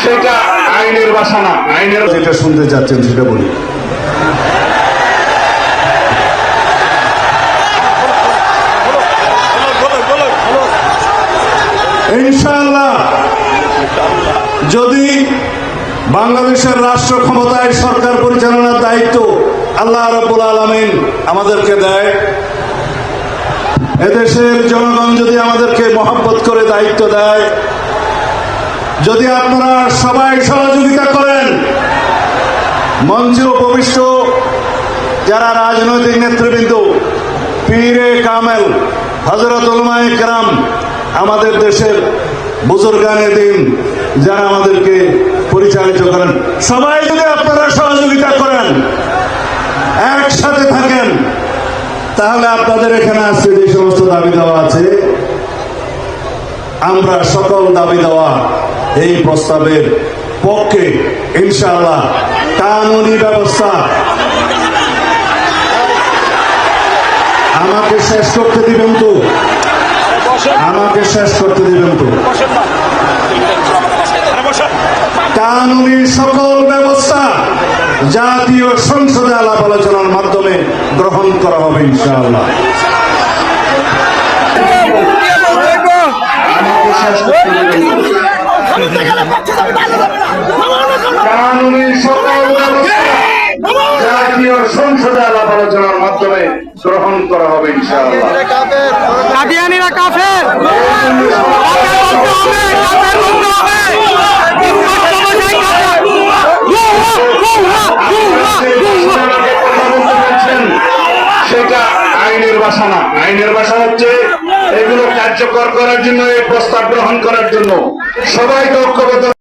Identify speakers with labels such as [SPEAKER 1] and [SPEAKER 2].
[SPEAKER 1] সেটা আইনের ভাষা না, আইনের যেটা শুনতে চাচ্ছেন সেটা বলি। ইনশাআল্লাহ যদি বাংলাদেশের রাষ্ট্র ক্ষমতায় সরকার পরিচালনার দায়িত্ব আল্লাহ রাব্বুল আলামিন আমাদেরকে দেয়, এদেশের জনগণ যদি আমাদেরকে মহব্বত করে দায়িত্ব দেয়, যদি আপনারা সবাই সহযোগিতা করেন, মঞ্চে উপবিষ্ট যারা রাজনৈতিক নেতৃবৃন্দ, পীরে কামেল, হযরত উলামায়ে কেরাম, আমাদের দেশের বুজুর্গানে দিন যারা আমাদেরকে পরিচালিত করেন, সবাই যদি আপনারা সহযোগিতা করেন, একসাথে থাকেন, তাহলে আপনাদের এখানে আজকে যে সমস্ত দাবি দেওয়া আছে, আমরা সকল দাবি দেওয়া এই প্রস্তাবের পক্ষে ইনশাআল্লাহ। কানুনি ব্যবস্থা আমাকে শেষ করতে দিবেন তো, আমাকে শেষ করতে দিবেন তো। কানুনি সকল ব্যবস্থা জাতীয় সংসদে আলাপ আলোচনার মাধ্যমে গ্রহণ করা হবে ইনশাআল্লাহ। কানুনি সকল ব্যবস্থা জাতীয় সংসদে আলাপ আলোচনার মাধ্যমে গ্রহণ করা হবে ইনশাআল্লাহ।
[SPEAKER 2] কাদিয়ানীরা কাফের,
[SPEAKER 1] সেটা আইনের ভাষা না, আইনের ভাষা হচ্ছে এগুলো কার্যকর করার জন্য, এই প্রস্তাব গ্রহণ করার জন্য সবাইকে ঐক্যবদ্ধ